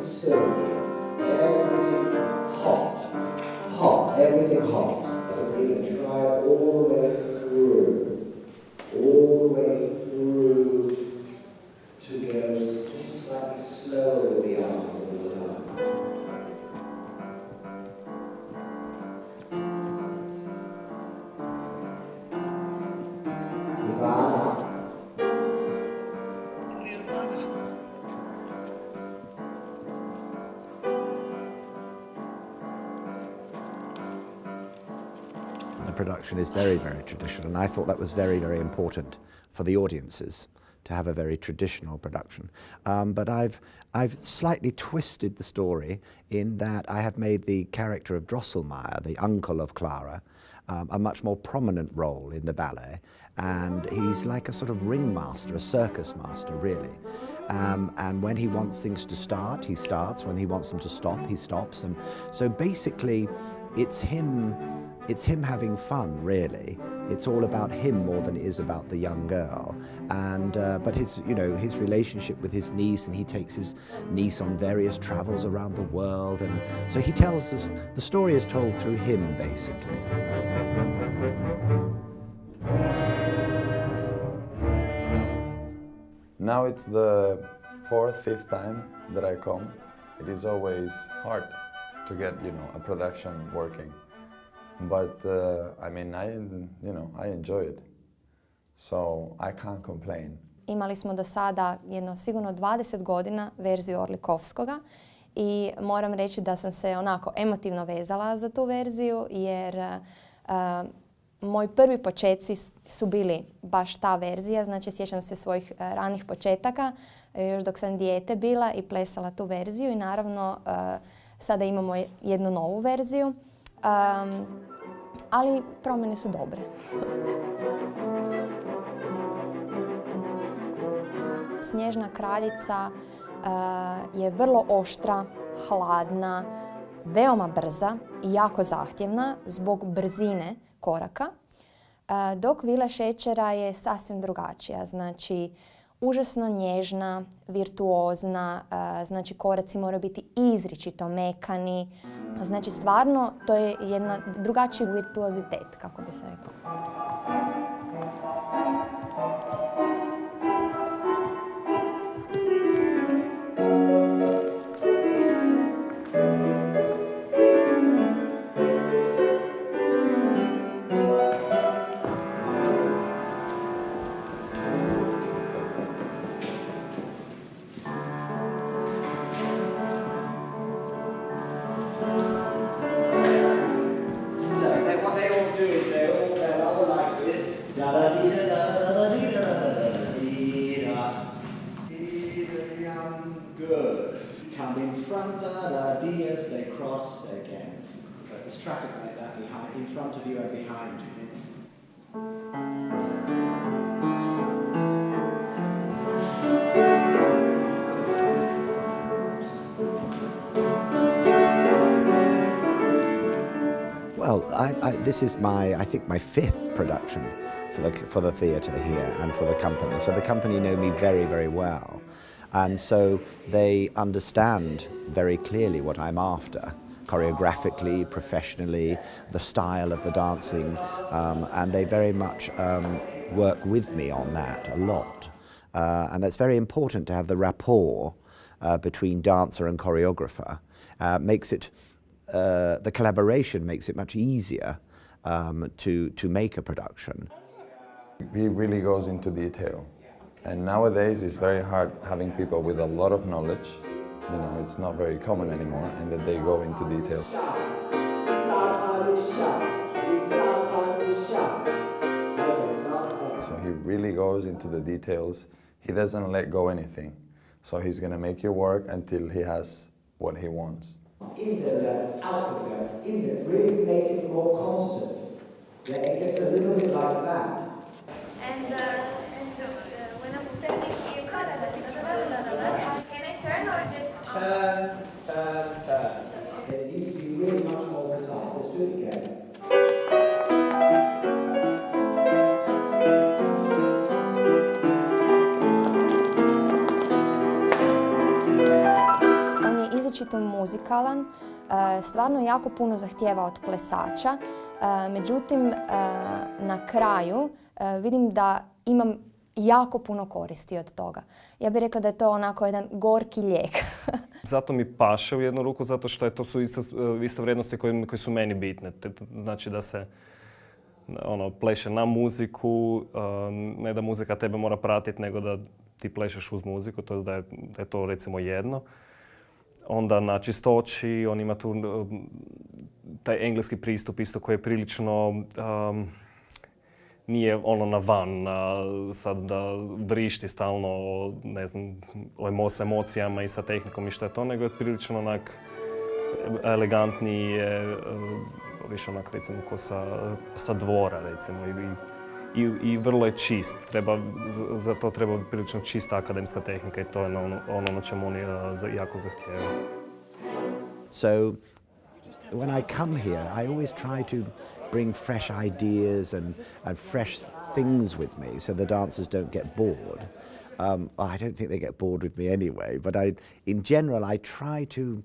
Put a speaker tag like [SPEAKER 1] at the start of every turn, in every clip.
[SPEAKER 1] silky, everything hot, hot, everything hot. So we're going to try it all the way through, to go just slightly slower with the arms all the time.
[SPEAKER 2] The production is very, very traditional, and I thought that was very, very important for the audiences to have a very traditional production. But I've slightly twisted the story in that I have made the character of Drosselmeyer, the uncle of Clara, a much more prominent role in the ballet, and he's like a sort of ringmaster, a circus master, really. And when he wants things to start, he starts. When he wants them to stop, he stops. And so basically, it's him having fun, really. It's all about him more than it is about the young girl. And but his relationship with his niece, and he takes his niece on various travels around the world, and so he tells us, the story is told through him, basically.
[SPEAKER 3] Now it's the 4th, 5th time that I come. It is always hard to get, a production working. But I mean, I enjoy it, so I can't complain.
[SPEAKER 4] Imali smo do sada sigurno 20 godina verziju Orlikovskoga i moram reći da sam se onako emotivno vezala za tu verziju, jer moji prvi početci su bili baš ta verzija. Znači, sjećam se svojih ranih početaka, još dok sam dijete bila i plesala tu verziju, i naravno sada imamo jednu novu verziju. Ali promjene su dobre. Snježna kraljica je vrlo oštra, hladna, veoma brza i jako zahtjevna zbog brzine koraka, dok Vila šećera je sasvim drugačija. Znači, užasno nježna, virtuozna, znači koraci moraju biti izričito mekani. Znači, stvarno, to je jedna drugačiji virtuozitet, kako bi se reklo.
[SPEAKER 1] Good. Come in front, da-da-dee, they cross again. But there's traffic like that in front of you and behind you.
[SPEAKER 2] Well, this is I think my 5th production for the theatre here and for the company. So the company know me very, very well. And so they understand very clearly what I'm after, choreographically, professionally, the style of the dancing, and they very much work with me on that a lot. And that's very important to have the rapport between dancer and choreographer. The collaboration makes it much easier to make a production.
[SPEAKER 3] He really goes into detail. And nowadays it's very hard having people with a lot of knowledge. It's not very common anymore, and that they go into detail. So he really goes into the details. He doesn't let go anything. So he's going to make you work until he has what he wants.
[SPEAKER 1] In there, out there, in there, really make it more constant. Yeah, it gets a little bit like that.
[SPEAKER 5] And when I'm standing here, can I turn or just...
[SPEAKER 1] Turn. Okay, it needs to be really much more precise. Let's do it again.
[SPEAKER 4] muzikalan, stvarno jako puno zahtijeva od plesača, međutim na kraju vidim da imam jako puno koristi od toga. Ja bih rekla da je to onako jedan gorki lijek.
[SPEAKER 6] Zato mi paše u jednu ruku, zato što to su isto vrijednosti koje su meni bitne. Znači da se pleše na muziku, ne da muzika tebe mora pratiti, nego da ti plešeš uz muziku, to je da je to recimo jedno. Onda na čistoći, on ima tu taj engleski pristup isto koji je prilično nije na van, sad da vrišti stalno ne znam, s emocijama i sa tehnikom i što je to, nego je prilično onak elegantniji, više onak recimo ko sa dvora recimo i vrlo je čist. Za to treba prilično čista akademska tehnika i to je ono na čemu oni jako zahtijevaju.
[SPEAKER 2] So when I come here, I always try to bring fresh ideas and fresh things with me so the dancers don't get bored. I don't think they get bored with me anyway, but in general I try to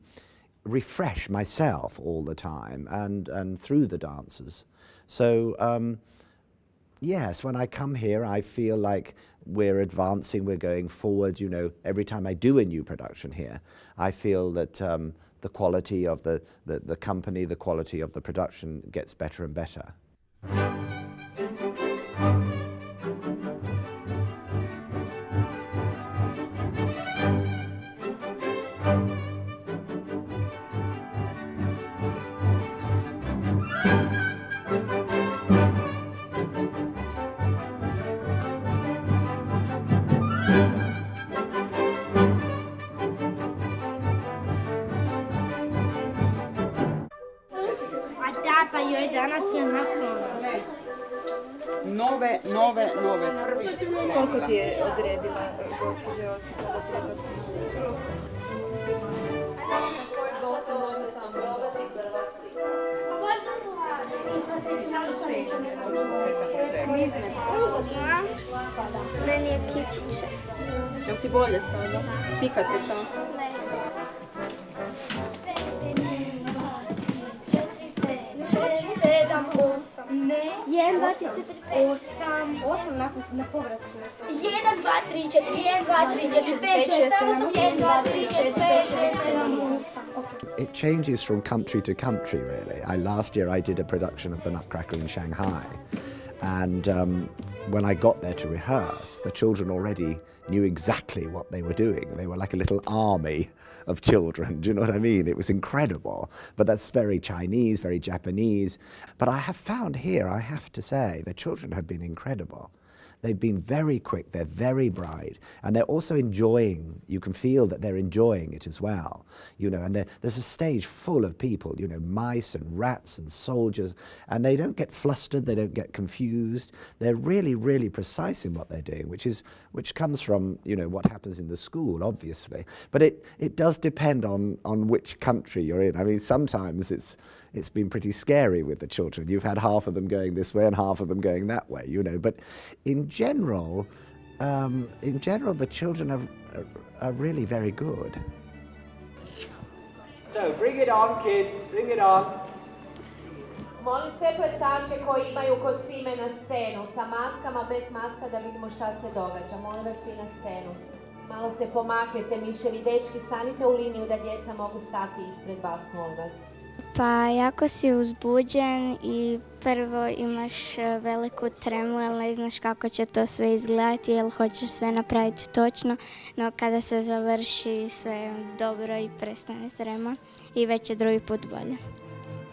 [SPEAKER 2] refresh myself all the time and through the dancers. So yes, when I come here I feel like we're advancing, we're going forward. You know, every time I do a new production here, I feel that the quality of the company, the quality of the production gets better and better.
[SPEAKER 7] Pa joj danas je onako
[SPEAKER 8] nove. Koliko ti je odredila gospođa Josip da treba
[SPEAKER 7] Meni je kitiće.
[SPEAKER 8] Jel ti bolje sada? Pikate to?
[SPEAKER 7] Ne. 1, 2, 3, 4, 5, 8 na povratku. 1, 2, 3, 4, 1, 2, 3, 4, 5, 6, 7, 1, 2, 3, 4, 5, 6, 7, 8.
[SPEAKER 2] It changes from country to country, really. Last year I did a production of the Nutcracker in Shanghai, and when I got there to rehearse, the children already knew exactly what they were doing. They were like a little army of children, do you know what I mean? It was incredible. But that's very Chinese, very Japanese. But I have found here, I have to say, the children have been incredible. They've been very quick, they're very bright, and they're also enjoying, you can feel that they're enjoying it as well, you know, and there's a stage full of people, you know, mice and rats and soldiers, and they don't get flustered, they don't get confused, they're really, really precise in what they're doing, which comes from, you know, what happens in the school, obviously. But it does depend on which country you're in. I mean, sometimes it's been pretty scary with the children. You've had half of them going this way and half of them going that way, you know. But in general, the children are really very good.
[SPEAKER 1] So bring it on, kids, bring it on.
[SPEAKER 9] Molim sve plesače koji imaju kostime na scenu, sa maskama, bez maska, da vidimo šta se događa. Molim vas svi na scenu. Malo se pomaknete, miševi dečki, stanite u liniju da djeca mogu stati ispred vas, molim vas.
[SPEAKER 7] Pa jako si uzbuđen i prvo imaš veliku tremu jer ne znaš kako će to sve izgledati jer hoćeš sve napraviti točno, no kada sve završi sve je dobro i prestane trema i već je drugi put bolje.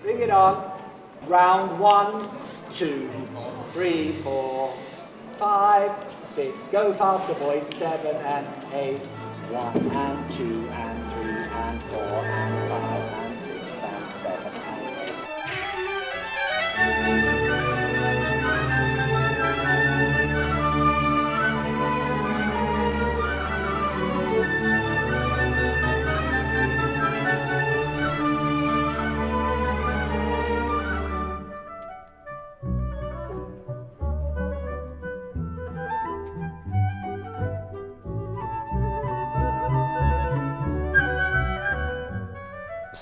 [SPEAKER 1] Bring it on. Round 1, 2, 3, 4, 5, 6. Go faster, boys. 7 and 8. 1 and 2 and 3 and 4 and 5 and 6 and 7 and 8.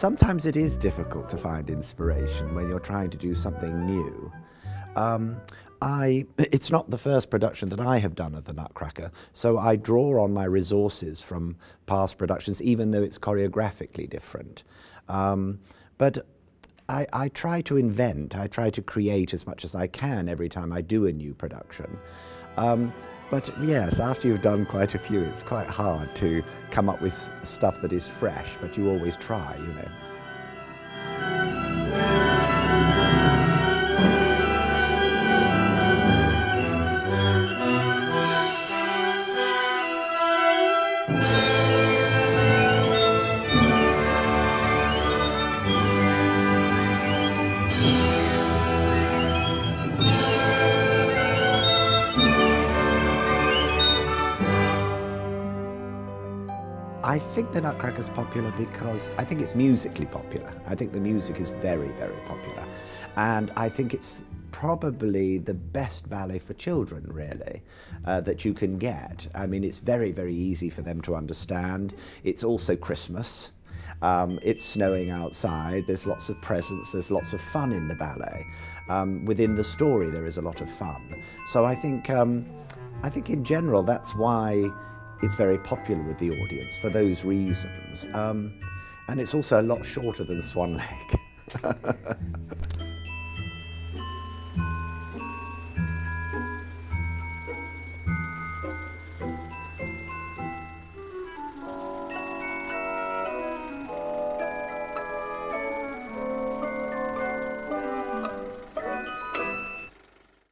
[SPEAKER 2] sometimes it is difficult to find inspiration when you're trying to do something new. It's not the first production that I have done of the Nutcracker, so I draw on my resources from past productions, even though it's choreographically different. But I try to invent, I try to create as much as I can every time I do a new production. But yes, after you've done quite a few, it's quite hard to come up with stuff that is fresh, but you always try, you know. I think the Nutcracker's popular because I think it's musically popular. I think the music is very, very popular. And I think it's probably the best ballet for children, really, that you can get. I mean, it's very, very easy for them to understand. It's also Christmas. It's snowing outside. There's lots of presents. There's lots of fun in the ballet. Within the story, there is a lot of fun. So I think in general, that's why it's very popular with the audience, for those reasons. And it's also a lot shorter than Swan Lake.